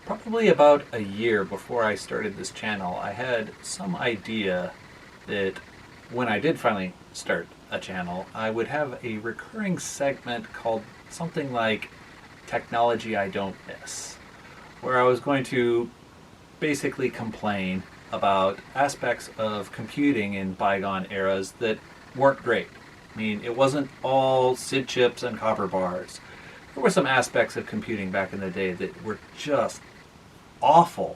Probably about a year before I started this channel, I had some idea that when I did finally start a channel, I would have a recurring segment called something like Technology I Don't Miss, where I was going to basically complain about aspects of computing in bygone eras that weren't great. I mean, it wasn't all SID chips and copper bars. There were some aspects of computing back in the day that were just awful.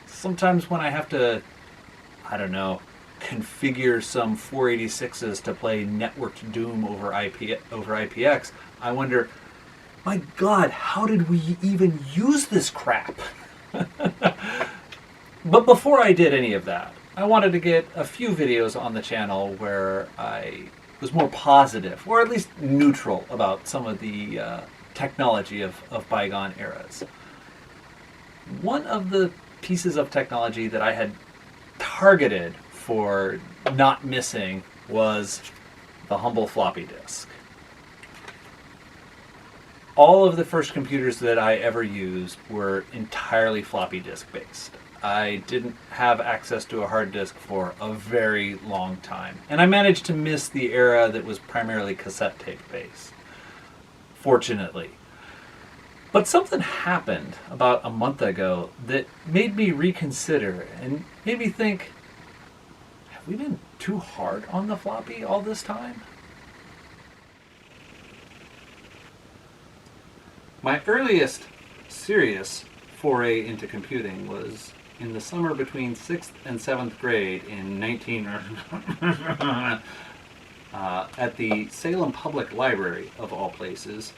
Sometimes when I have to, I don't know, configure some 486s to play networked Doom over IPX, I wonder, my God, how did we even use this crap? But before I did any of that, I wanted to get a few videos on the channel where I was more positive, or at least neutral, about some of the technology of bygone eras. One of the pieces of technology that I had targeted for not missing was the humble floppy disk. All of the first computers that I ever used were entirely floppy disk based. I didn't have access to a hard disk for a very long time, and I managed to miss the era that was primarily cassette tape based, fortunately. But something happened about a month ago that made me reconsider and made me think, have we been too hard on the floppy all this time? My earliest serious foray into computing was in the summer between 6th and 7th grade in 19... at the Salem Public Library, of all places.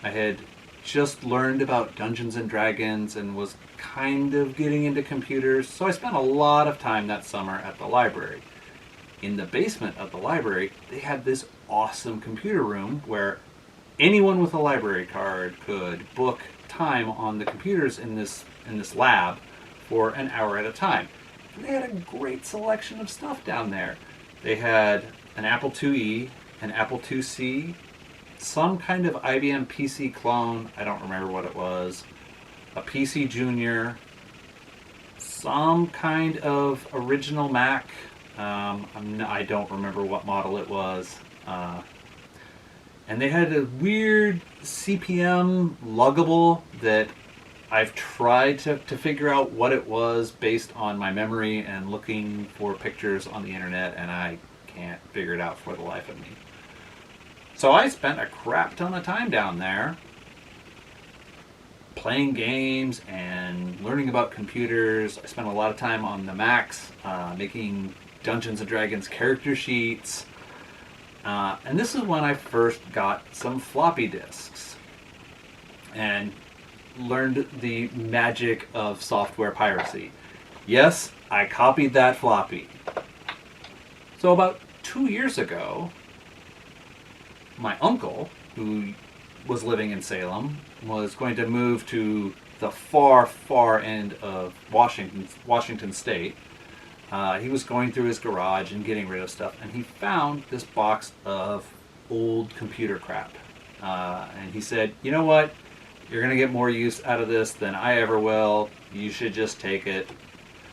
I had just learned about Dungeons and Dragons and was kind of getting into computers, so I spent a lot of time that summer at the library. In the basement of the library, they had this awesome computer room where anyone with a library card could book time on the computers in this lab for an hour at a time. And they had a great selection of stuff down there. They had an Apple IIe, an Apple IIc, some kind of IBM PC clone, I don't remember what it was, a PC Junior, some kind of original Mac, I don't remember what model it was, and they had a weird CPM luggable that I've tried to figure out what it was based on my memory and looking for pictures on the internet, and I can't figure it out for the life of me. So I spent a crap ton of time down there playing games and learning about computers. I spent a lot of time on the Macs making Dungeons & Dragons character sheets. And this is when I first got some floppy disks and learned the magic of software piracy. Yes, I copied that floppy. So about 2 years ago, my uncle, who was living in Salem, was going to move to the far, far end of Washington State. He was going through his garage and getting rid of stuff, and he found this box of old computer crap. And he said, you know what? You're going to get more use out of this than I ever will. You should just take it.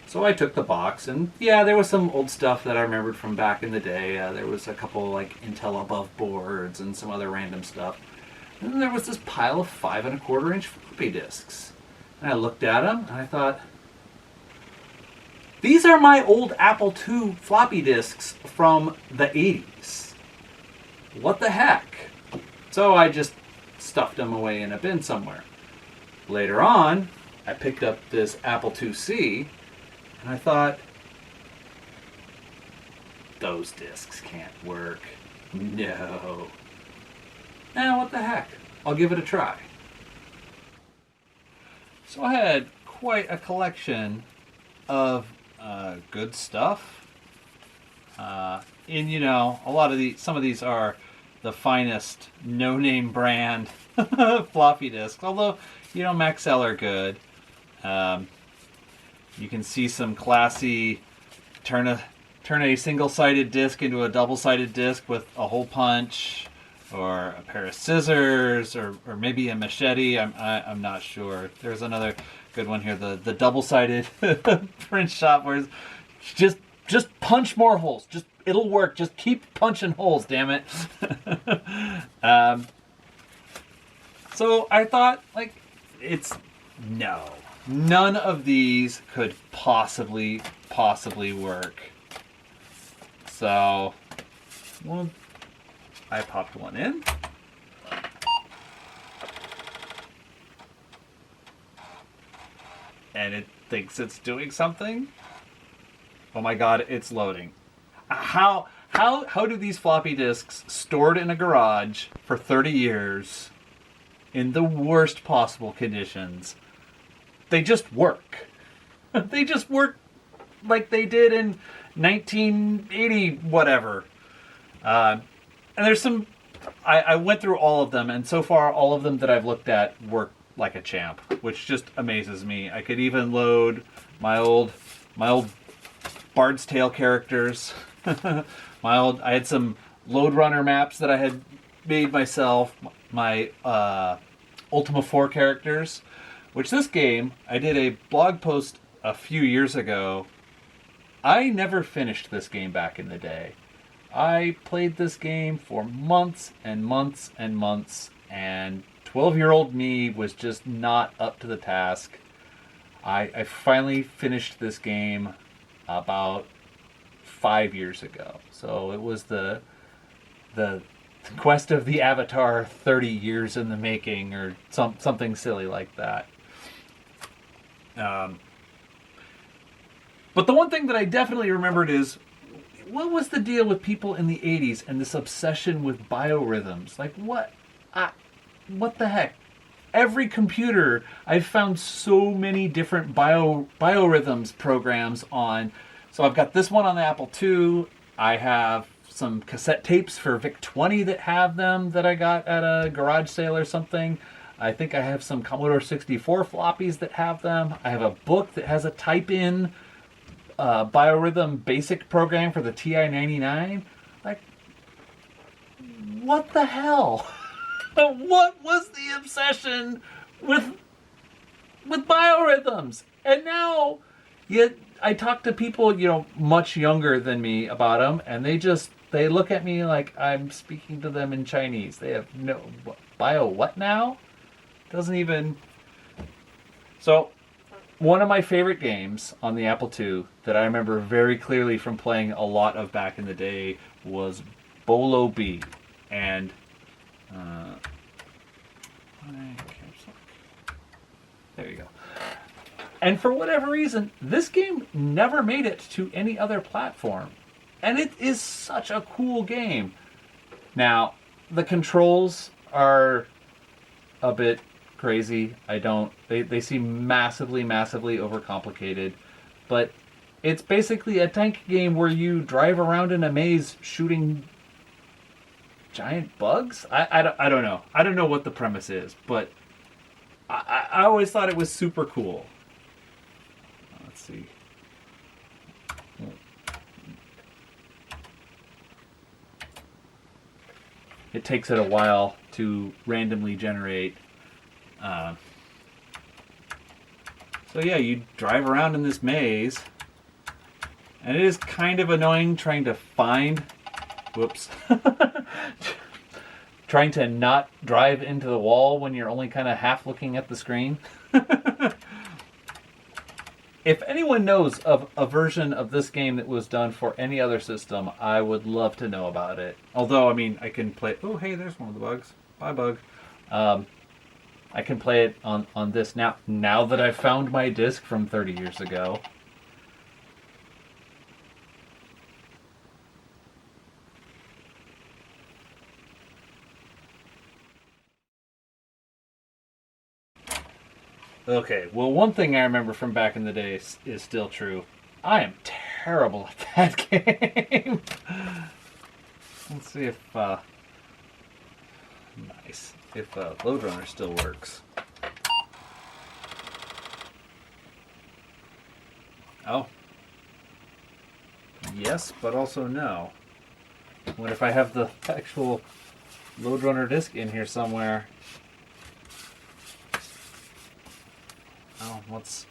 So I took the box, and yeah, there was some old stuff that I remembered from back in the day. There was a couple like Intel above boards and some other random stuff. And then there was this pile of 5 1/4 inch floppy disks. And I looked at them, and I thought, these are my old Apple II floppy disks from the 80s. What the heck? So I just stuffed them away in a bin somewhere. Later on, I picked up this Apple IIc, and I thought, those disks can't work. No. Now, what the heck? I'll give it a try. So I had quite a collection of good stuff. And you know, some of these are the finest no-name brand floppy disks. Although, you know, Maxell are good. You can see some classy turn a single-sided disc into a double-sided disc with a hole punch, or a pair of scissors, or maybe a machete. I'm not sure. There's another good one here, the double-sided print shop, where it's just punch more holes. Just it'll work. Just keep punching holes, damn it. So I thought, like, none of these could possibly work. So, well, I popped one in. And it thinks it's doing something. Oh my god, it's loading. How do these floppy disks stored in a garage for 30 years in the worst possible conditions, they just work? They just work like they did in 1980 whatever. And there's some, I went through all of them, and so far all of them that I've looked at work like a champ, which just amazes me. I could even load my old Bard's Tale characters. I had some Lode Runner maps that I had made myself. My Ultima 4 characters, which this game, I did a blog post a few years ago. I never finished this game back in the day. I played this game for months and months and months, and 12-year-old me was just not up to the task. I finally finished this game about 5 years ago. So it was the quest of the Avatar 30 years in the making, or something silly like that. But the one thing that I definitely remembered is, what was the deal with people in the 80s and this obsession with biorhythms? Like, what the heck? Every computer, I've found so many different biorhythms programs on. So I've got this one on the Apple II. I have some cassette tapes for VIC-20 that have them, that I got at a garage sale or something. I think I have some Commodore 64 floppies that have them. I have a book that has a type-in biorhythm basic program for the TI-99. Like, what the hell? What was the obsession with biorhythms? And now, I talk to people, much younger than me about them, and they look at me like I'm speaking to them in Chinese. They have no bio what now? Doesn't even. So, one of my favorite games on the Apple II that I remember very clearly from playing a lot of back in the day was Bolo B. And there you go. And for whatever reason, this game never made it to any other platform. And it is such a cool game. Now, the controls are a bit crazy. They seem massively overcomplicated. But it's basically a tank game where you drive around in a maze shooting giant bugs? I don't know. I don't know what the premise is, but I always thought it was super cool. Let's see. It takes it a while to randomly generate. So yeah, you drive around in this maze, and it is kind of annoying trying to find... Whoops. Trying to not drive into the wall when you're only kind of half looking at the screen. If anyone knows of a version of this game that was done for any other system, I would love to know about it. Although, I can play... Oh, hey, there's one of the bugs. Bye, bug. I can play it on this now that I've found my disc from 30 years ago. Okay, well, one thing I remember from back in the day is still true. I am terrible at that game. Let's see if Lode Runner still works. Oh. Yes, but also no. What if I have the actual Load runner disc in here somewhere. Oh, what's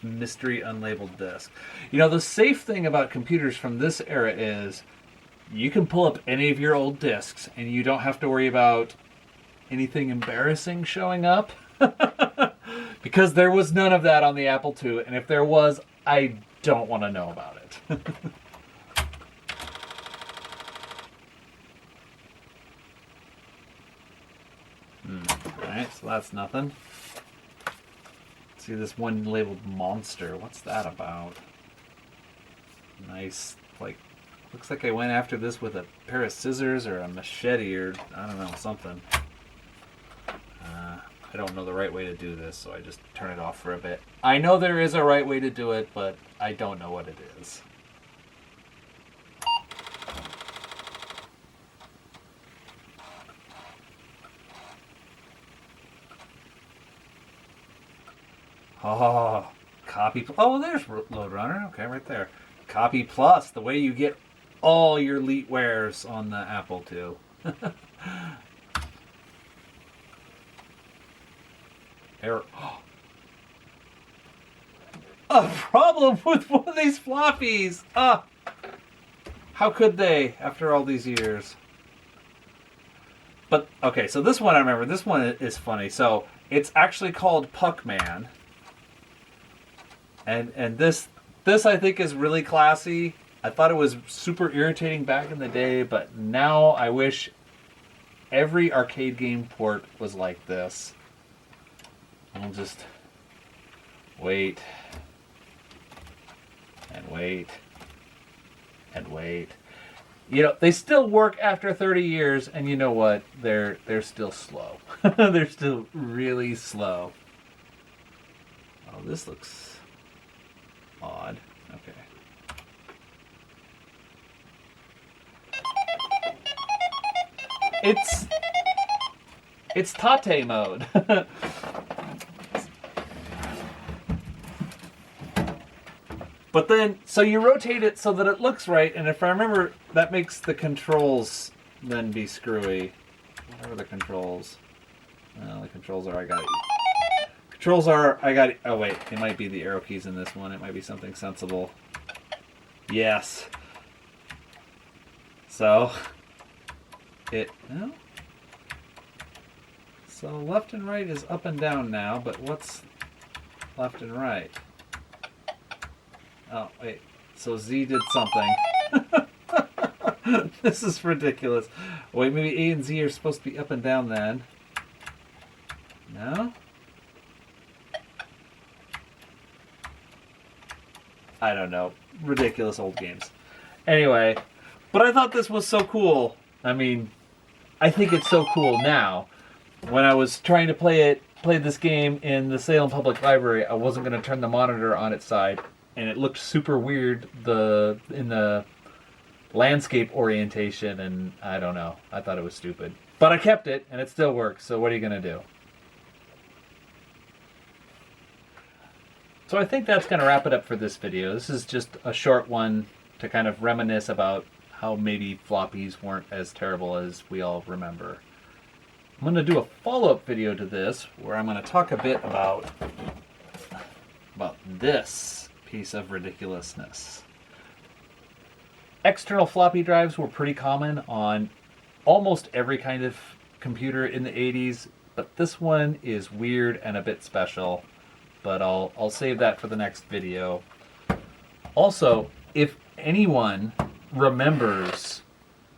mystery unlabeled disc? You know, the safe thing about computers from this era is you can pull up any of your old discs and you don't have to worry about anything embarrassing showing up. Because there was none of that on the Apple II, and if there was, I don't want to know about it. Alright, so that's nothing. See this one labeled monster. What's that about? Nice, like, looks like I went after this with a pair of scissors or a machete or, I don't know, something. I don't know the right way to do this, so I just turn it off for a bit. I know there is a right way to do it, but I don't know what it is. Oh, copy. Oh, there's Load Runner. Okay, right there. Copy Plus, the way you get all your elite wares on the Apple II. Error. A problem with one of these floppies. How could they after all these years? But okay, so this one I remember. This one is funny. So it's actually called Puckman, and this I think is really classy. I thought it was super irritating back in the day, but now I wish every arcade game port was like this. I'll just wait and wait and wait. You know, they still work after 30 years, and you know what? They're still slow. They're still really slow. Oh, this looks odd. Okay. It's Tate mode. But then, so you rotate it so that it looks right, and if I remember, that makes the controls then be screwy. What are the controls? Well, the controls are, oh wait, it might be the arrow keys in this one. It might be something sensible. Yes. So, no? So left and right is up and down now, but what's left and right? Oh, wait. So Z did something. This is ridiculous. Wait, maybe A and Z are supposed to be up and down then. No? I don't know. Ridiculous old games. Anyway, but I thought this was so cool. I mean, I think it's so cool now. When I was trying to play this game in the Salem Public Library, I wasn't going to turn the monitor on its side. And it looked super weird in the landscape orientation, and I don't know. I thought it was stupid. But I kept it, and it still works, so what are you going to do? So I think that's going to wrap it up for this video. This is just a short one to kind of reminisce about how maybe floppies weren't as terrible as we all remember. I'm going to do a follow-up video to this, where I'm going to talk a bit about this piece of ridiculousness. External floppy drives were pretty common on almost every kind of computer in the 80s, but this one is weird and a bit special, but I'll save that for the next video. Also, if anyone remembers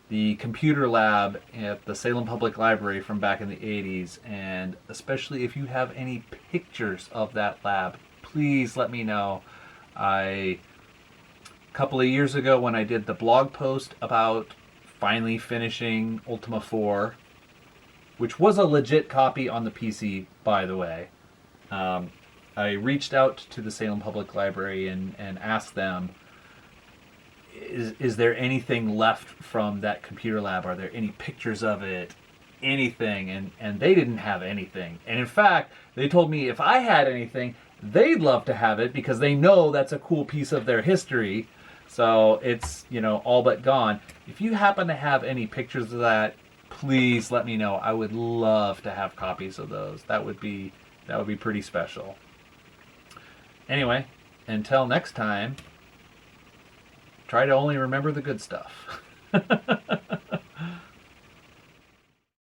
the computer lab at the Salem Public Library from back in the 80s, and especially if you have any pictures of that lab, please let me know. A couple of years ago when I did the blog post about finally finishing Ultima 4, which was a legit copy on the PC, by the way, I reached out to the Salem Public Library and asked them, is there anything left from that computer lab? Are there any pictures of it? Anything? And they didn't have anything. And in fact, they told me if I had anything, they'd love to have it because they know that's a cool piece of their history. So it's, all but gone. If you happen to have any pictures of that, please let me know. I would love to have copies of those. That would be pretty special. Anyway, until next time, try to only remember the good stuff.